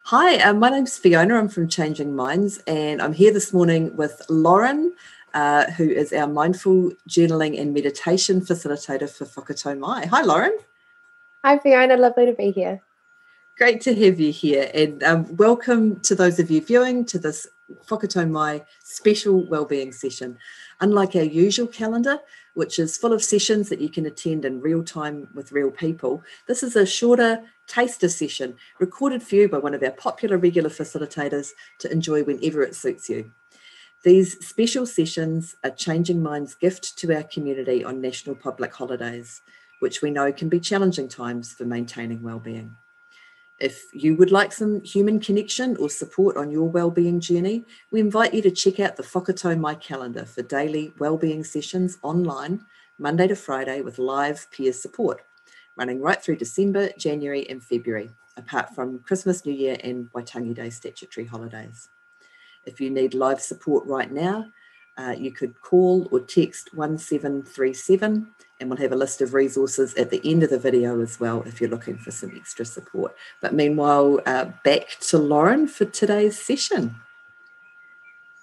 Hi, my name's Fiona. I'm from Changing Minds, and I'm here this morning with Lauren, who is our mindful journaling and meditation facilitator for Whakatau Mai. Hi, Lauren. Hi, Fiona. Lovely to be here. Great to have you here, and welcome to those of you viewing to this Whakatau Mai special wellbeing session. Unlike our usual calendar, which is full of sessions that you can attend in real time with real people, this is a shorter taster session recorded for you by one of our popular regular facilitators to enjoy whenever it suits you. These special sessions are Changing Minds' gift to our community on national public holidays, which we know can be challenging times for maintaining wellbeing. If you would like some human connection or support on your wellbeing journey, we invite you to check out the Whakatau Mai calendar for daily wellbeing sessions online, Monday to Friday, with live peer support, running right through December, January and February, apart from Christmas, New Year and Waitangi Day statutory holidays. If you need live support right now, you could call or text 1737 and we'll have a list of resources at the end of the video as well if you're looking for some extra support. But meanwhile, back to Lauren for today's session.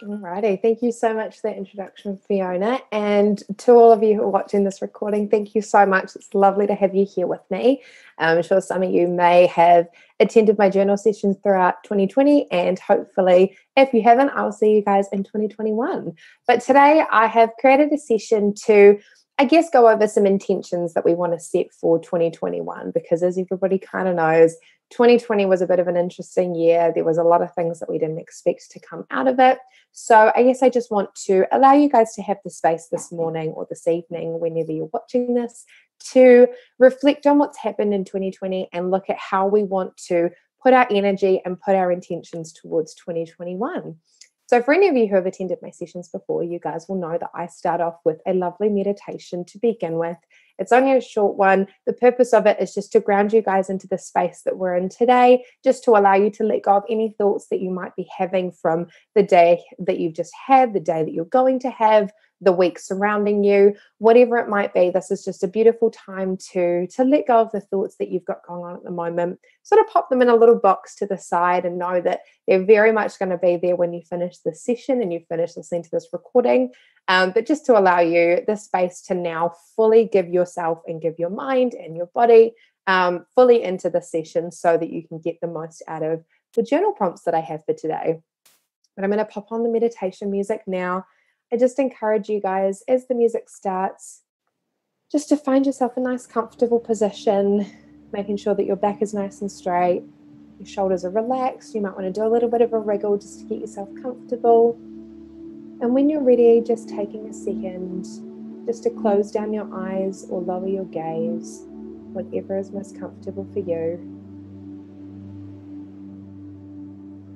Alrighty, thank you so much for that introduction, Fiona. And to all of you who are watching this recording, thank you so much. It's lovely to have you here with me. I'm sure some of you may have attended my journal sessions throughout 2020, and hopefully, if you haven't, I'll see you guys in 2021. But today I have created a session to, I guess, go over some intentions that we want to set for 2021, because as everybody kind of knows, 2020 was a bit of an interesting year. There was a lot of things that we didn't expect to come out of it. So I guess I just want to allow you guys to have the space this morning or this evening, whenever you're watching this, to reflect on what's happened in 2020 and look at how we want to put our energy and put our intentions towards 2021. So for any of you who have attended my sessions before, you guys will know that I start off with a lovely meditation to begin with. It's only a short one. The purpose of it is just to ground you guys into the space that we're in today, just to allow you to let go of any thoughts that you might be having from the day that you've just had, the day that you're going to have, the week surrounding you, whatever it might be. This is just a beautiful time to let go of the thoughts that you've got going on at the moment. Sort of pop them in a little box to the side and know that they're very much going to be there when you finish the session and you finish listening to this recording. But just to allow you the space to now fully give yourself and give your mind and your body fully into the session so that you can get the most out of the journal prompts that I have for today. But I'm going to pop on the meditation music now. I just encourage you guys, as the music starts, just to find yourself a nice comfortable position, making sure that your back is nice and straight, your shoulders are relaxed. You might want to do a little bit of a wriggle just to get yourself comfortable. And when you're ready, just taking a second just to close down your eyes or lower your gaze, whatever is most comfortable for you.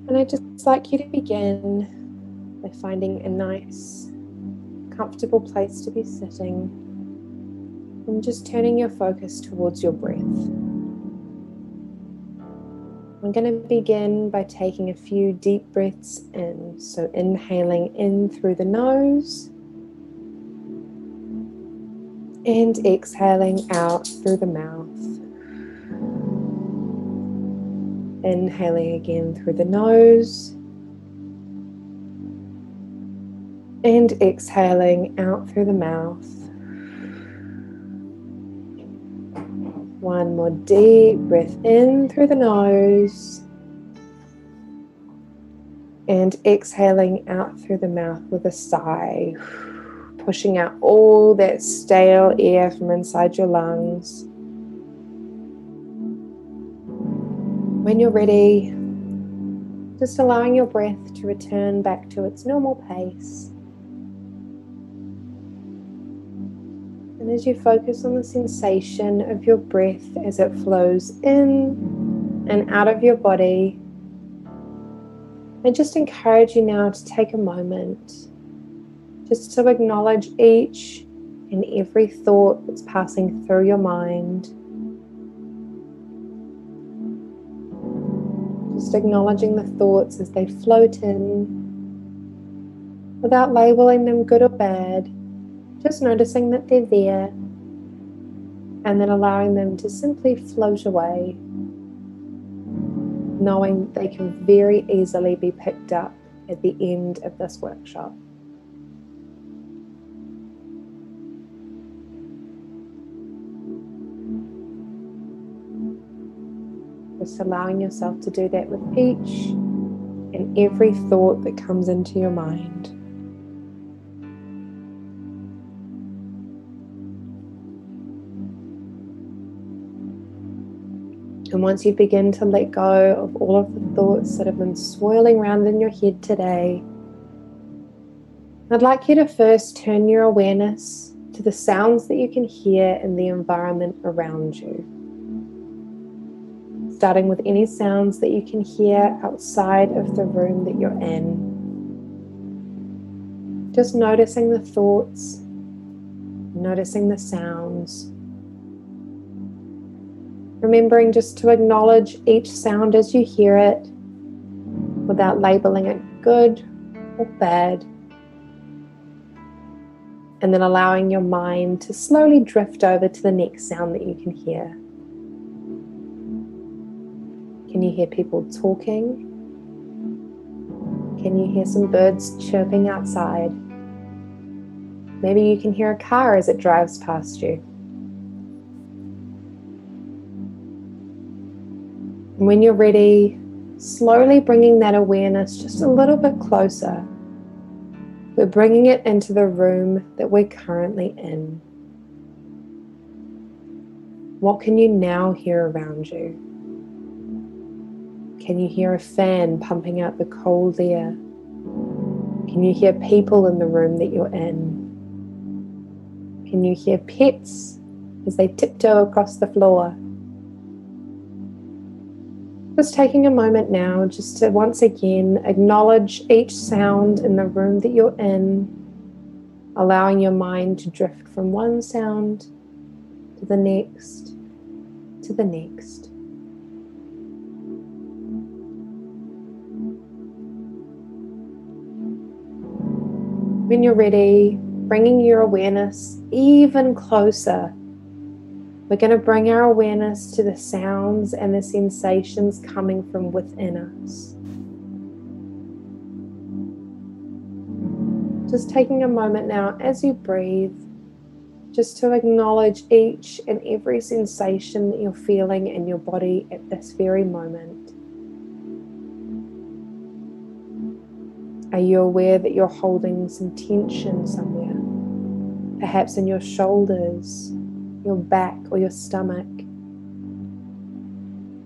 And I'd just like you to begin by finding a nice, comfortable place to be sitting and just turning your focus towards your breath. I'm going to begin by taking a few deep breaths in. So inhaling in through the nose and exhaling out through the mouth. Inhaling again through the nose and exhaling out through the mouth. One more deep breath in through the nose and exhaling out through the mouth with a sigh, pushing out all that stale air from inside your lungs. When you're ready, just allowing your breath to return back to its normal pace. And as you focus on the sensation of your breath as it flows in and out of your body, I just encourage you now to take a moment just to acknowledge each and every thought that's passing through your mind. Just acknowledging the thoughts as they float in without labeling them good or bad. Just noticing that they're there and then allowing them to simply float away. knowing they can very easily be picked up at the end of this workshop. Just allowing yourself to do that with each and every thought that comes into your mind. And once you begin to let go of all of the thoughts that have been swirling around in your head today, I'd like you to first turn your awareness to the sounds that you can hear in the environment around you. Starting with any sounds that you can hear outside of the room that you're in. Just noticing the thoughts, noticing the sounds. Remembering just to acknowledge each sound as you hear it without labeling it good or bad. And then allowing your mind to slowly drift over to the next sound that you can hear. Can you hear people talking? Can you hear some birds chirping outside? Maybe you can hear a car as it drives past you. And when you're ready, slowly bringing that awareness just a little bit closer. We're bringing it into the room that we're currently in. What can you now hear around you? Can you hear a fan pumping out the cold air? Can you hear people in the room that you're in? Can you hear pets as they tiptoe across the floor? Just taking a moment now just to once again acknowledge each sound in the room that you're in, allowing your mind to drift from one sound to the next, to the next. When you're ready, bringing your awareness even closer, we're going to bring our awareness to the sounds and the sensations coming from within us. Just taking a moment now as you breathe, just to acknowledge each and every sensation that you're feeling in your body at this very moment. Are you aware that you're holding some tension somewhere? Perhaps in your shoulders, your back, or your stomach?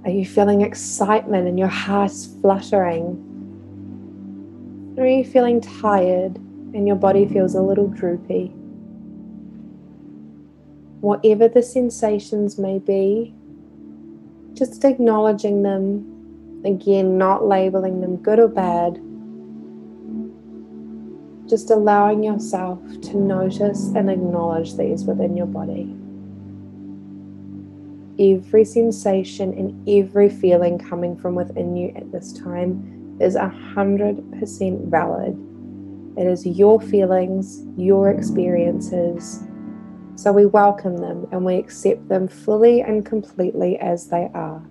Are you feeling excitement and your heart's fluttering? Or are you feeling tired and your body feels a little droopy? Whatever the sensations may be, just acknowledging them, again, not labeling them good or bad, just allowing yourself to notice and acknowledge these within your body. Every sensation and every feeling coming from within you at this time is 100% valid. It is your feelings, your experiences. So we welcome them and we accept them fully and completely as they are.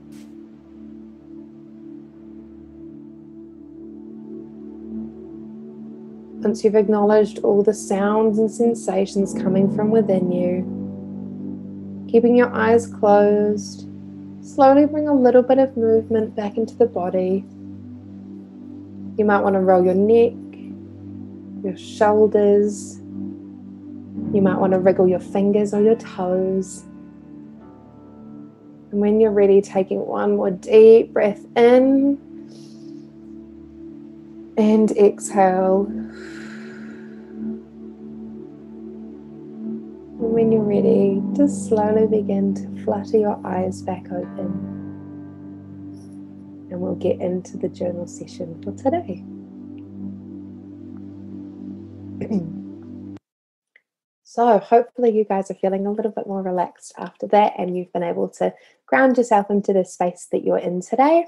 Once you've acknowledged all the sounds and sensations coming from within you, keeping your eyes closed, slowly bring a little bit of movement back into the body. You might want to roll your neck, your shoulders. You might want to wriggle your fingers or your toes. And when you're ready, taking one more deep breath in and exhale. And when you're ready, just slowly begin to flutter your eyes back open. And we'll get into the journal session for today. So hopefully you guys are feeling a little bit more relaxed after that and you've been able to ground yourself into the space that you're in today.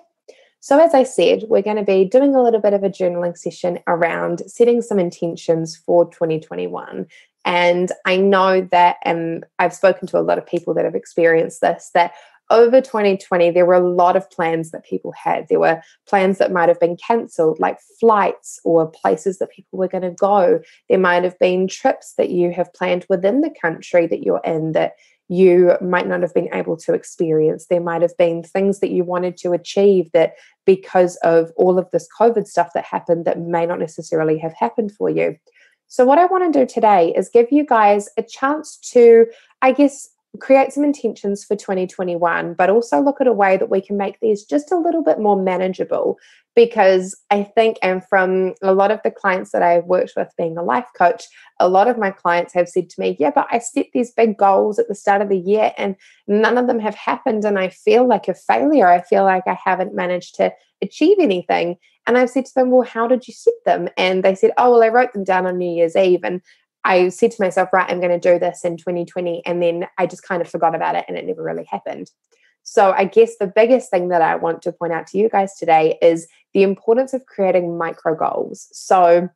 So as I said, we're going to be doing a little bit of a journaling session around setting some intentions for 2021. And I know that, and I've spoken to a lot of people that have experienced this, that over 2020, there were a lot of plans that people had. There were plans that might have been cancelled, like flights or places that people were going to go. There might have been trips that you have planned within the country that you're in that you might not have been able to experience. There might have been things that you wanted to achieve that because of all of this COVID stuff that happened that may not necessarily have happened for you. So what I want to do today is give you guys a chance to, I guess, create some intentions for 2021, but also look at a way that we can make these just a little bit more manageable. Because I think, and from a lot of the clients that I've worked with being a life coach, a lot of my clients have said to me, yeah, but I set these big goals at the start of the year and none of them have happened. And I feel like a failure. I feel like I haven't managed to achieve anything. And I've said to them, well, how did you set them? And they said, oh, well, I wrote them down on New Year's Eve. And I said to myself, right, I'm going to do this in 2020. And then I just kind of forgot about it and it never really happened. So I guess the biggest thing that I want to point out to you guys today is the importance of creating micro goals. So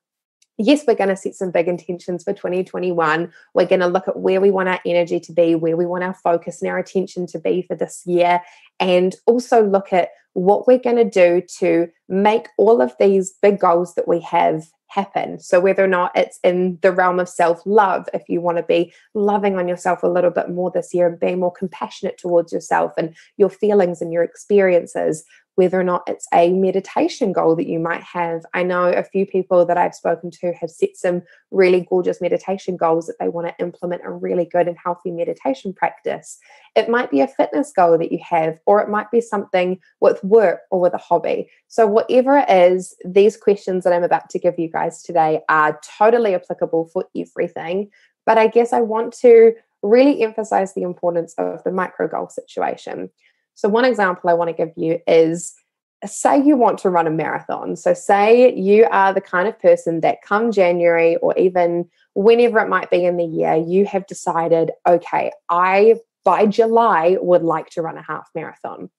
yes, we're going to set some big intentions for 2021. We're going to look at where we want our energy to be, where we want our focus and our attention to be for this year, and also look at what we're going to do to make all of these big goals that we have happen. So whether or not it's in the realm of self-love, if you want to be loving on yourself a little bit more this year and being more compassionate towards yourself and your feelings and your experiences, whether or not it's a meditation goal that you might have. I know a few people that I've spoken to have set some really gorgeous meditation goals that they want to implement a really good and healthy meditation practice. It might be a fitness goal that you have, or it might be something with work or with a hobby. So whatever it is, these questions that I'm about to give you guys today are totally applicable for everything. But I guess I want to really emphasize the importance of the micro goal situation. So one example I want to give you is, say you want to run a marathon. So say you are the kind of person that come January or even whenever it might be in the year, you have decided, okay, I by July would like to run a half marathon.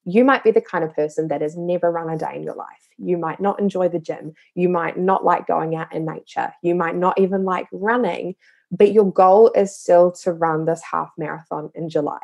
You might be the kind of person that has never run a day in your life. You might not enjoy the gym. You might not like going out in nature. You might not even like running, but your goal is still to run this half marathon in July.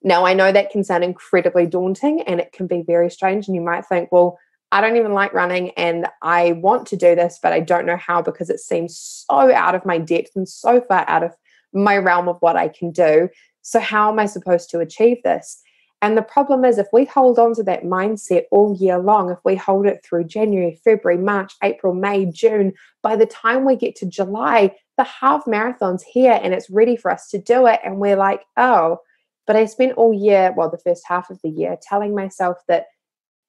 Now, I know that can sound incredibly daunting and it can be very strange. And you might think, well, I don't even like running and I want to do this, but I don't know how because it seems so out of my depth and so far out of my realm of what I can do. So how am I supposed to achieve this? And the problem is, if we hold on to that mindset all year long, if we hold it through January, February, March, April, May, June, by the time we get to July, the half marathon's here and it's ready for us to do it. And we're like, oh, but I spent all year, well, the first half of the year, telling myself that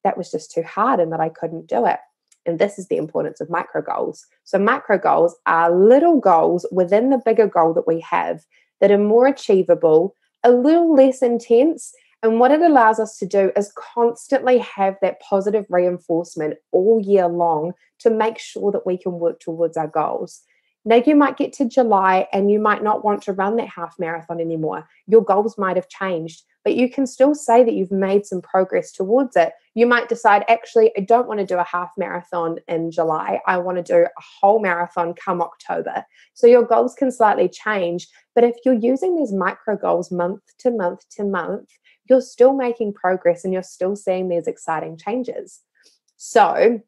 that was just too hard and that I couldn't do it. And this is the importance of micro goals. So micro goals are little goals within the bigger goal that we have that are more achievable, a little less intense. And what it allows us to do is constantly have that positive reinforcement all year long to make sure that we can work towards our goals. Now, you might get to July and you might not want to run that half marathon anymore. Your goals might have changed, but you can still say that you've made some progress towards it. You might decide, actually, I don't want to do a half marathon in July. I want to do a whole marathon come October. So your goals can slightly change. But if you're using these micro goals month to month to month, you're still making progress and you're still seeing these exciting changes. So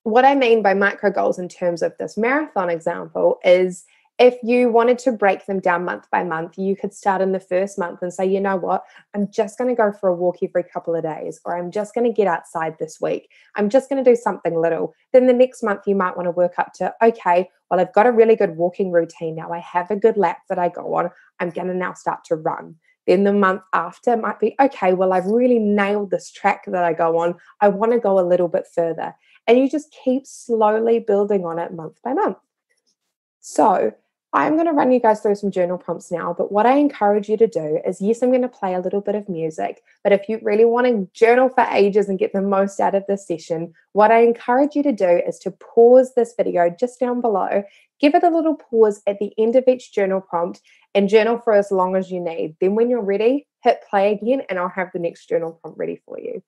what I mean by micro goals in terms of this marathon example is, if you wanted to break them down month by month, you could start in the first month and say, you know what, I'm just going to go for a walk every couple of days, or I'm just going to get outside this week. I'm just going to do something little. Then the next month you might want to work up to, okay, well, I've got a really good walking routine now. I have a good lap that I go on. I'm going to now start to run. Then the month after might be, okay, well, I've really nailed this track that I go on. I want to go a little bit further. And you just keep slowly building on it month by month. So I'm going to run you guys through some journal prompts now, but what I encourage you to do is, yes, I'm going to play a little bit of music, but if you really want to journal for ages and get the most out of this session, what I encourage you to do is to pause this video just down below, give it a little pause at the end of each journal prompt and journal for as long as you need. Then when you're ready, hit play again and I'll have the next journal prompt ready for you.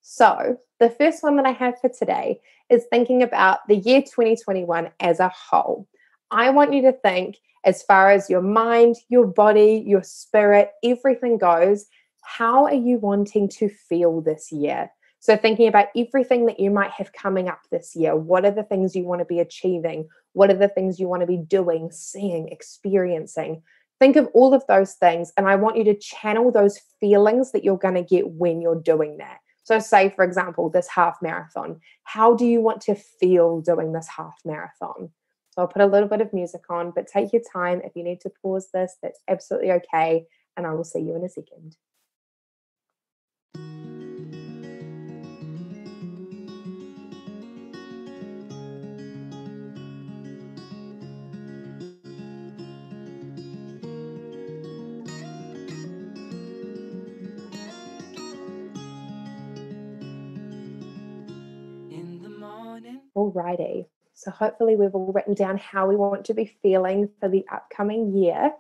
So the first one that I have for today is thinking about the year 2021 as a whole. I want you to think, as far as your mind, your body, your spirit, everything goes, How are you wanting to feel this year? So thinking about everything that you might have coming up this year, what are the things you want to be achieving? What are the things you want to be doing, seeing, experiencing? Think of all of those things, and I want you to channel those feelings that you're going to get when you're doing that. So say, for example, this half marathon. How do you want to feel doing this half marathon? So I'll put a little bit of music on, but take your time. If you need to pause this, that's absolutely okay. And I will see you in a second. Alrighty. So hopefully we've all written down how we want to be feeling for the upcoming year.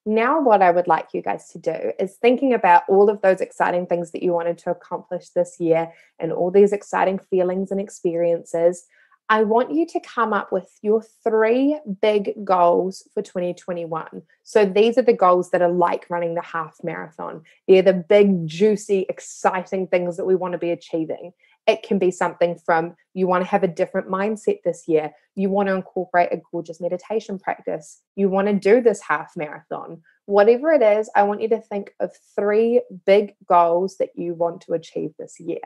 Now, what I would like you guys to do is thinking about all of those exciting things that you wanted to accomplish this year and all these exciting feelings and experiences. I want you to come up with your 3 big goals for 2021. So these are the goals that are like running the half marathon. They're the big, juicy, exciting things that we want to be achieving. It can be something from you want to have a different mindset this year. You want to incorporate a gorgeous meditation practice. You want to do this half marathon. Whatever it is, I want you to think of 3 big goals that you want to achieve this year.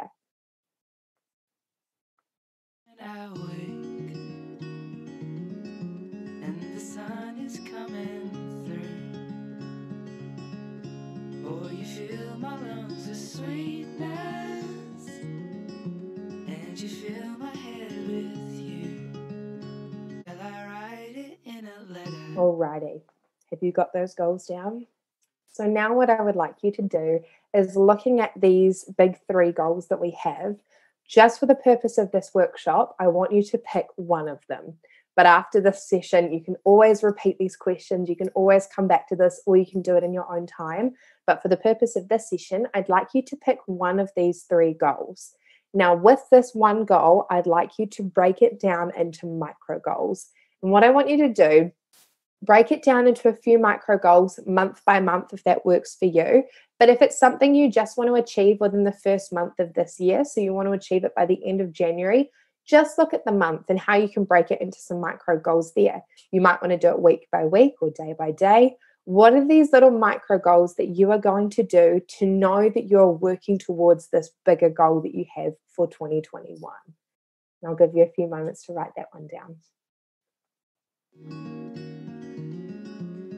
I wake and the sun is coming through. Oh, you fill my lungs with sweetness, and you fill my head with you. Shall I write it in a letter? Alrighty. Have you got those goals down? So now what I would like you to do is looking at these big 3 goals that we have. Just for the purpose of this workshop, I want you to pick one of them. But after this session, you can always repeat these questions. You can always come back to this, or you can do it in your own time. But for the purpose of this session, I'd like you to pick one of these 3 goals. Now, with this one goal, I'd like you to break it down into micro goals. And what I want you to do, break it down into a few micro goals month by month if that works for you. But if it's something you just want to achieve within the first month of this year, so you want to achieve it by the end of January, just look at the month and how you can break it into some micro goals there. You might want to do it week by week or day by day. What are these little micro goals that you are going to do to know that you're working towards this bigger goal that you have for 2021? And I'll give you a few moments to write that one down.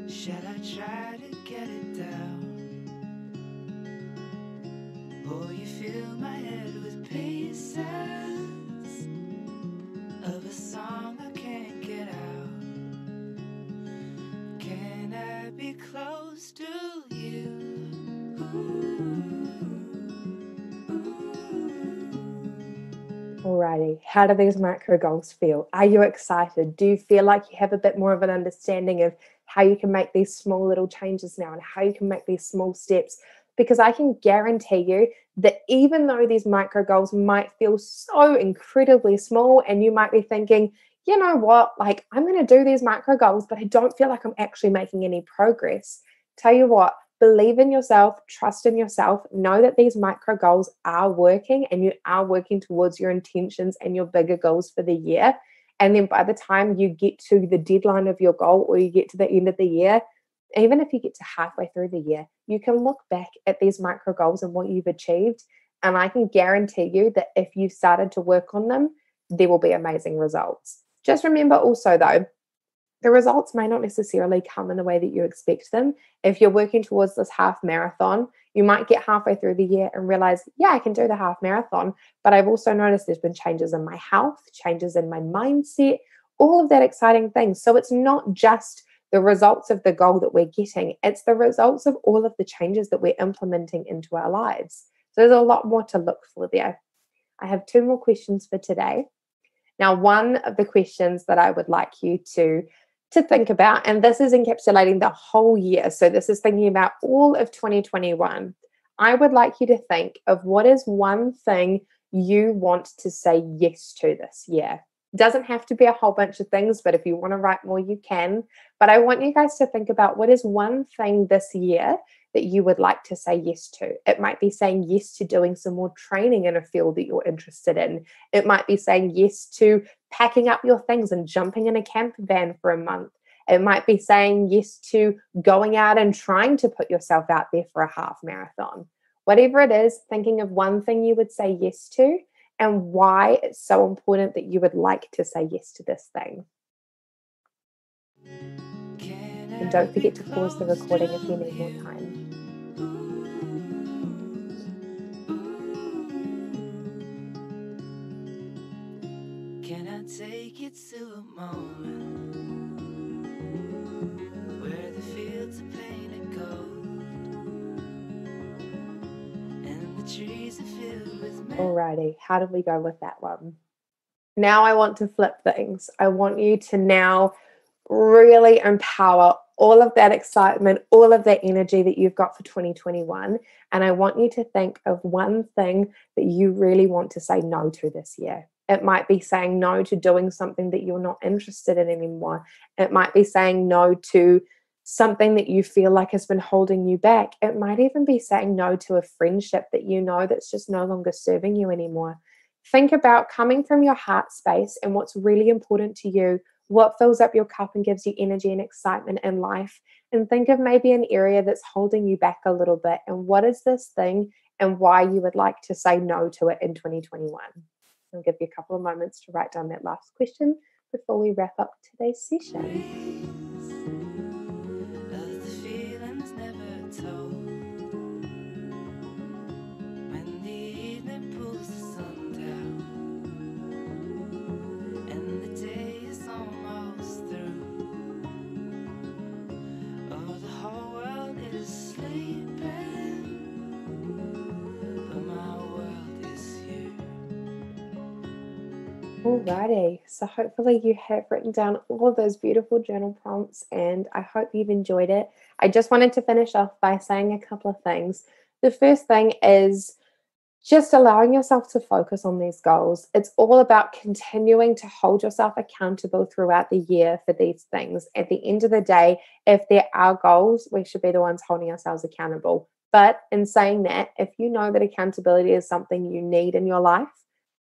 Shall I try to get it down? Oh, you fill my head with pieces of a song I can't get out. Can I be close to you? Alrighty, how do these micro goals feel? Are you excited? Do you feel like you have a bit more of an understanding of how you can make these small little changes now and how you can make these small steps? Because I can guarantee you that even though these micro goals might feel so incredibly small, and you might be thinking, you know what, like I'm going to do these micro goals, but I don't feel like I'm actually making any progress. Tell you what, believe in yourself, trust in yourself, know that these micro goals are working and you are working towards your intentions and your bigger goals for the year. And then by the time you get to the deadline of your goal or you get to the end of the year, even if you get to halfway through the year, you can look back at these micro goals and what you've achieved. And I can guarantee you that if you started to work on them, there will be amazing results. Just remember also though, the results may not necessarily come in the way that you expect them. If you're working towards this half marathon, you might get halfway through the year and realize, yeah, I can do the half marathon, but I've also noticed there's been changes in my health, changes in my mindset, all of that exciting things. So it's not just the results of the goal that we're getting, it's the results of all of the changes that we're implementing into our lives. So there's a lot more to look for there. I have 2 more questions for today. Now, one of the questions that I would like you to think about, and this is encapsulating the whole year, so this is thinking about all of 2021. I would like you to think of what is one thing you want to say yes to this year. It doesn't have to be a whole bunch of things, but if you want to write more, you can. But I want you guys to think about what is one thing this year that you would like to say yes to. It might be saying yes to doing some more training in a field that you're interested in. It might be saying yes to packing up your things and jumping in a camper van for a month. It might be saying yes to going out and trying to put yourself out there for a half marathon. Whatever it is, thinking of one thing you would say yes to and why it's so important that you would like to say yes to this thing. And don't forget to pause the recording if you need more time. Can I take it to a moment where the fields are painted gold and the trees are filled with Alrighty, how did we go with that one? Now I want to flip things. I want you to now really empower all of that excitement, all of that energy that you've got for 2021. And I want you to think of one thing that you really want to say no to this year. It might be saying no to doing something that you're not interested in anymore. It might be saying no to something that you feel like has been holding you back. It might even be saying no to a friendship that you know that's just no longer serving you anymore. Think about coming from your heart space and what's really important to you, what fills up your cup and gives you energy and excitement in life. And think of maybe an area that's holding you back a little bit. And what is this thing and why you would like to say no to it in 2021? I'll give you a couple of moments to write down that last question before we wrap up today's session. of the feelings never told. When the evening pulls the sun down and the day is almost through. Oh, the whole world is sleeping, but my world is here. Alrighty, so hopefully you have written down all of those beautiful journal prompts and I hope you've enjoyed it. I just wanted to finish off by saying a couple of things. The first thing is just allowing yourself to focus on these goals. It's all about continuing to hold yourself accountable throughout the year for these things. At the end of the day, if they're our goals, we should be the ones holding ourselves accountable. But in saying that, if you know that accountability is something you need in your life,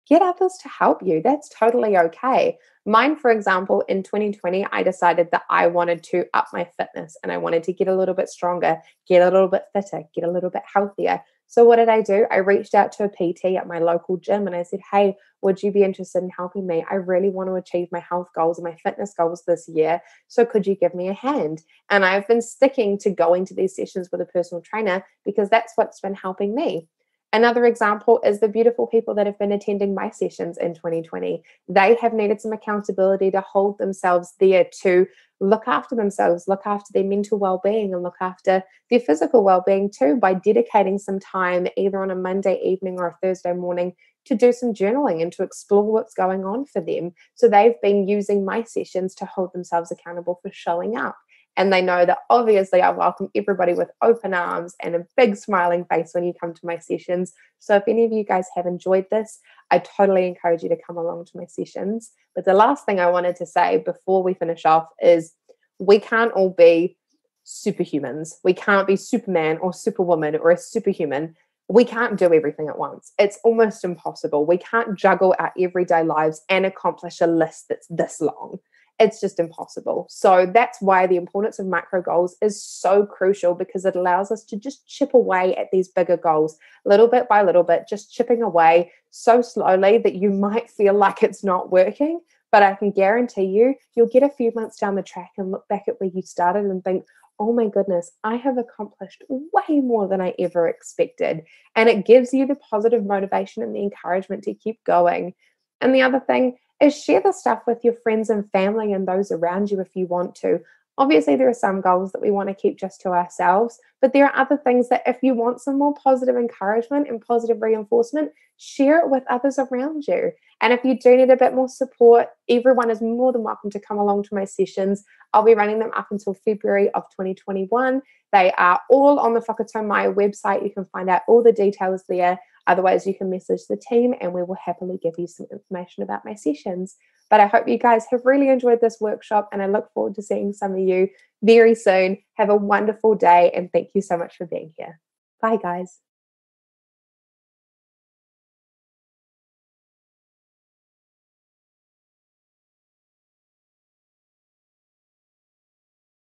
get others to help you. That's totally okay. Mine, for example, in 2020, I decided that I wanted to up my fitness and I wanted to get a little bit stronger, get a little bit fitter, get a little bit healthier. So what did I do? I reached out to a PT at my local gym and I said, hey, would you be interested in helping me? I really want to achieve my health goals and my fitness goals this year. So could you give me a hand? And I've been sticking to going to these sessions with a personal trainer because that's what's been helping me. Another example is the beautiful people that have been attending my sessions in 2020. They have needed some accountability to hold themselves there, to look after themselves, look after their mental well-being and look after their physical well-being too, by dedicating some time either on a Monday evening or a Thursday morning to do some journaling and to explore what's going on for them. So they've been using my sessions to hold themselves accountable for showing up. And they know that obviously I welcome everybody with open arms and a big smiling face when you come to my sessions. So if any of you guys have enjoyed this, I totally encourage you to come along to my sessions. But the last thing I wanted to say before we finish off is we can't all be superhumans. We can't be Superman or Superwoman or a superhuman. We can't do everything at once. It's almost impossible. We can't juggle our everyday lives and accomplish a list that's this long. It's just impossible. So that's why the importance of micro goals is so crucial, because it allows us to just chip away at these bigger goals, little bit by little bit, just chipping away so slowly that you might feel like it's not working. But I can guarantee you, you'll get a few months down the track and look back at where you started and think, oh my goodness, I have accomplished way more than I ever expected. And it gives you the positive motivation and the encouragement to keep going. And the other thing is share the stuff with your friends and family and those around you if you want to. Obviously, there are some goals that we want to keep just to ourselves, but there are other things that if you want some more positive encouragement and positive reinforcement, share it with others around you. And if you do need a bit more support, everyone is more than welcome to come along to my sessions. I'll be running them up until February of 2021. They are all on the Whakatau Mai website. You can find out all the details there. Otherwise, you can message the team and we will happily give you some information about my sessions. But I hope you guys have really enjoyed this workshop, and I look forward to seeing some of you very soon. Have a wonderful day, and thank you so much for being here. Bye, guys.